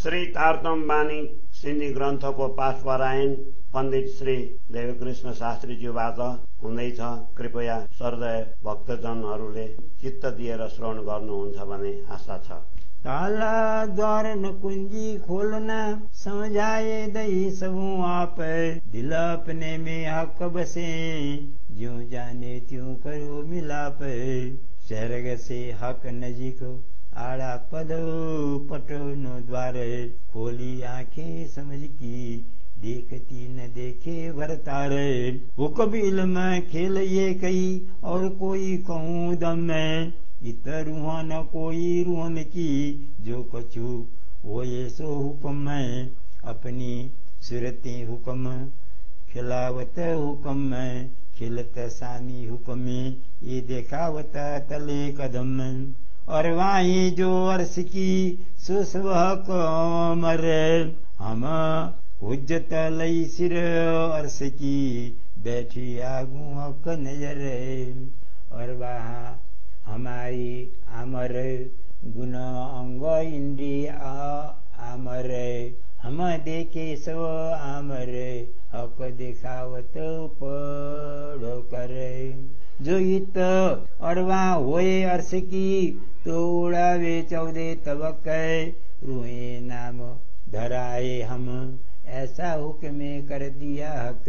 श्री तारतम बानी सिन्धी ग्रन्थको पाठपरायण पण्डित श्री देवकृष्ण शास्त्रीज्यूबाट हुँदैछ। कृपया सर्वदय भक्तजनहरूले चित्त दिएर श्रवण गर्नुहुन्छ भन्ने आशा छ। ताला द्वार न कुंजी खोलना, समझाए दई सबू आप, दिल अपने में हक बसे, ज्यों जाने त्यों करो मिलाप, स्वर्ग से हक नजीक आड़ा पदो पटो नो द्वार, खोली आंखें समझ की देखती न देखे भरतार, हुक्म इल्म खेल ये कई और कोई कहूँ दम में, इत रूह न कोई रूहन की जो कछु वो ये सो हुक्म में, अपनी सुरतें हुक्म खिलावत हुक्म में, खिलत सामी हुक्म ये देखावत तले कदम, और वाही जो अर्श की सुसवह को मरे, हम हुज्जत लई सिर अर्श की बैठी आगू हक नजर, और वहाँ हमारी अमर गुण अंग इंद्रिय अमर, हम देखे सब अमर, हक दिखावत पढ़ो करे, जो इत और वहाँ होए अर्श की तो उड़ावे 14 तबक, रूए नाम धराए हम ऐसा हुक्म कर दिया हक,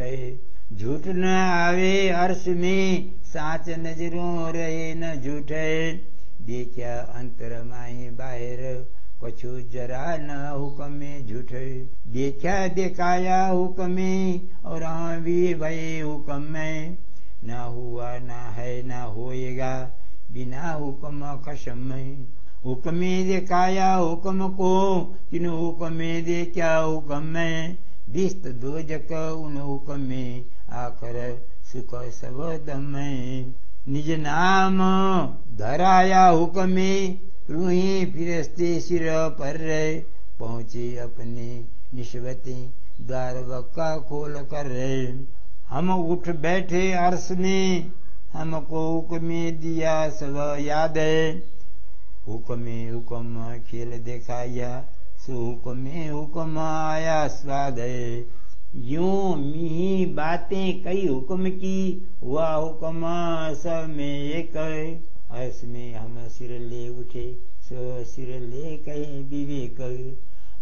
झूठ न आवे अर्श में साच नजरों रहे न झूठे, देखा अंतर माही बाहर कछु जरा न हुक्म में झूठे, देखा दिखाया हुक्म में और हाँ भी भय हुक्म में, न हुआ न है न होएगा बिना हुक्म कसम में, हुक्म में दिखाया हुक्म को किन हुक्म में देखा हुक्म में, बिस्त दोजक उन हुक्म में आखर सुख सब दम में, निज नाम धराया हुक्म में, रूही फिरस्ते सिर पर रहे, पहुँचे अपने निस्बते द्वार बक्का खोल कर रहे, हम उठ बैठे अर्श में हमको हुक्म दिया सब याद है, हुक्म खेल दिखाया सो हुक्म आया स्वाद है, यूं मी बातें कई हुक्म की हुआ हुक्म सब में एक, अर्श में हम सिर ले उठे सो सिर ले कहे विवेक,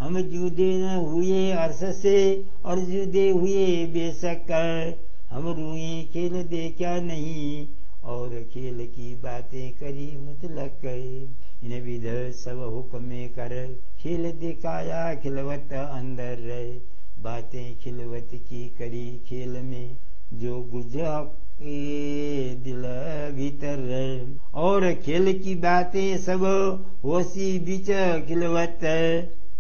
हम जुदे न हुए अर्श से और जुदे हुए बेशक, हम रूए खेल देखा नहीं और खेल की बातें करी मुतलक, इन विध सब हुक्म कर खेल दिखाया खिलवत अंदर रहे, बातें खिलवत की करी खेल में जो गुजर दिल भीतर रहे, और खेल की बातें सब होशी बीच खिलवत,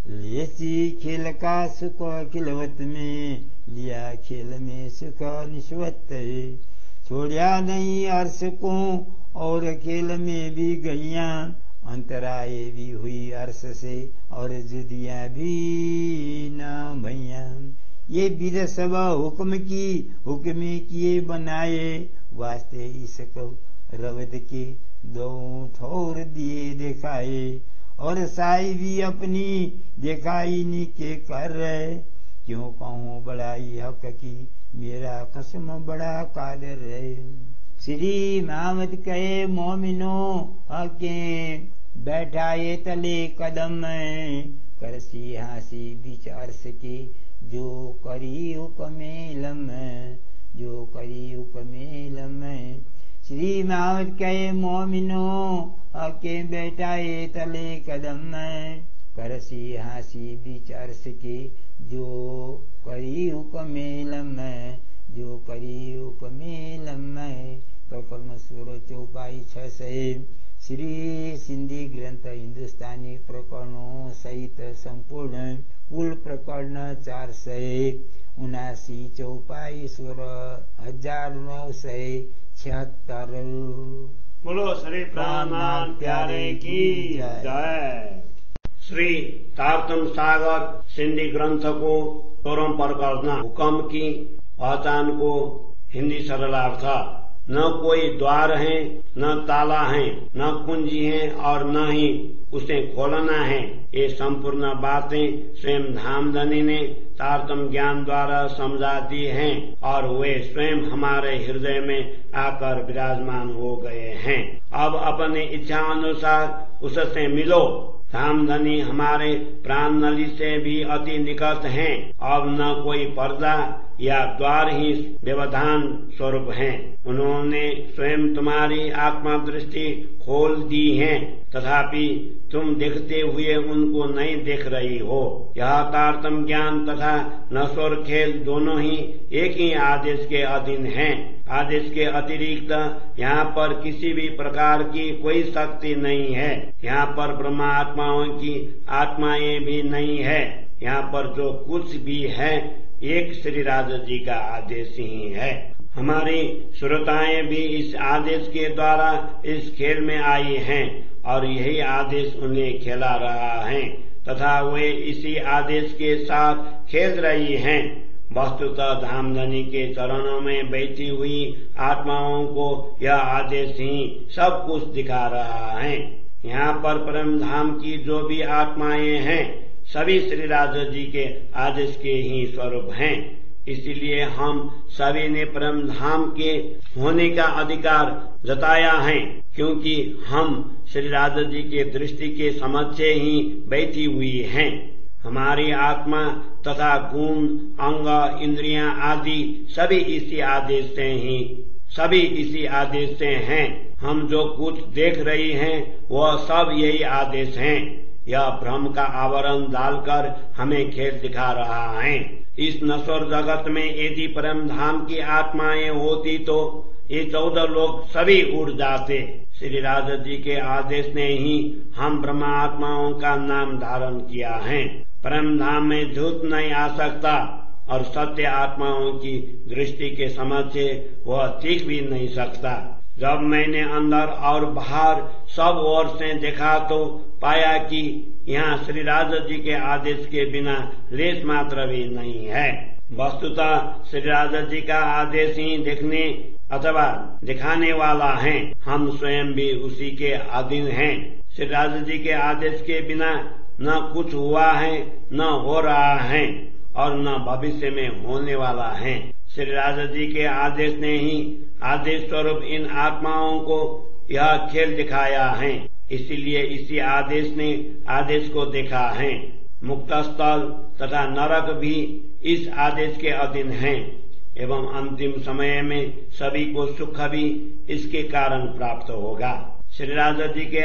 लेसी खेल का सुख खिलवत में, लिया खेल में सुख निस्वत, छोड़िया नहीं अर्श को और खेल में भी गईया, अंतराए भी हुई अर्श से और जुदियां भी न भैया, ये विध सब हुक्म की हुक्म किए बनाए, वास्ते इसको रवद के दो ठोर दिए दिखाए, और साई भी अपनी दिखाई नी के कर रहे, क्यों कहूँ बड़ाई हक की मेरा कसम बड़ा कादर है, श्री मोहम्मद कहे मोमिनो हके बैठाए तले कदम, करसी हासी बीच अर्श के जो करी हुक्मे लम, जो करी हुक्मे लम, श्री मोहम्मद कहे मोमिनो हके बैठाए तले कदम, करसी हासी बीच अर्श के जो करी हुक्मे लम, जो करी हुक्मे लम, प्रकरण 16 चौपाई 6 से, श्री सिंधी ग्रंथ हिंदुस्तानी प्रकरणों सहित संपूर्ण कुल प्रकरण 479 चौपाई 16,976। बोलो श्री प्राणनाथ प्यारे की जय। श्री तारतम सागर सिंधी ग्रंथ को 16 प्रकरण हुक्म की पहचान को हिंदी सरलार्थ न कोई द्वार है, न ताला है, न कुंजी है और न ही उसे खोलना है। ये संपूर्ण बातें स्वयं धामधनी ने तारतम्य ज्ञान द्वारा समझा दी हैं और वे स्वयं हमारे हृदय में आकर विराजमान हो गए हैं। अब अपनी इच्छा अनुसार उससे मिलो। धामधनी हमारे प्राण नली से भी अति निकट हैं। अब न कोई पर्दा या द्वार ही व्यवधान स्वरूप हैं। उन्होंने स्वयं तुम्हारी आत्मा दृष्टि खोल दी है, तथापि तुम देखते हुए उनको नहीं देख रही हो। यह तारतम्य ज्ञान तथा नश्वर खेल दोनों ही एक ही आदेश के अधीन हैं। आदेश के अतिरिक्त यहाँ पर किसी भी प्रकार की कोई शक्ति नहीं है। यहाँ पर ब्रह्मा आत्माओं की आत्माएं भी नहीं है। यहाँ पर जो कुछ भी है एक श्री राजा जी का आदेश ही है। हमारी श्रोताएं भी इस आदेश के द्वारा इस खेल में आई हैं और यही आदेश उन्हें खेला रहा है तथा वे इसी आदेश के साथ खेल रही हैं। वस्तुतः धामधनी के चरणों में बैठी हुई आत्माओं को यह आदेश ही सब कुछ दिखा रहा है। यहाँ पर परम धाम की जो भी आत्माएं हैं सभी श्री राजा जी के आदेश के ही स्वरूप हैं। इसलिए हम सभी ने परम धाम के होने का अधिकार जताया है, क्योंकि हम श्री राजा जी के दृष्टि के समक्ष ही बैठी हुई हैं। हमारी आत्मा तथा गुण, अंग, इंद्रियां आदि सभी इसी आदेश से हैं। हम जो कुछ देख रही हैं वह सब यही आदेश हैं। यह भ्रम का आवरण डालकर हमें खेल दिखा रहा है। इस नश्वर जगत में यदि परम धाम की आत्माएं होती तो ये 14 लोग सभी उड़ जाते। श्री राजा जी के आदेश ने ही हम ब्रह्मा आत्माओं का नाम धारण किया है। परम धाम में झूठ नहीं आ सकता और सत्य आत्माओं की दृष्टि के समक्ष वह टिक भी नहीं सकता। जब मैंने अंदर और बाहर सब ओर से देखा तो पाया कि यहाँ श्री राजा जी के आदेश के बिना लेश मात्र भी नहीं है। वस्तुतः श्री राजा जी का आदेश ही देखने अथवा दिखाने वाला है। हम स्वयं भी उसी के अधीन हैं। श्री राजा जी के आदेश के बिना न कुछ हुआ है, न हो रहा है और न भविष्य में होने वाला है। श्री राजा जी के आदेश ने ही आदेश स्वरूप इन आत्माओं को यह खेल दिखाया है। इसीलिए इसी आदेश ने आदेश को देखा है। मुक्त स्थल तथा नरक भी इस आदेश के अधीन हैं एवं अंतिम समय में सभी को सुख भी इसके कारण प्राप्त होगा। श्री राजा जी के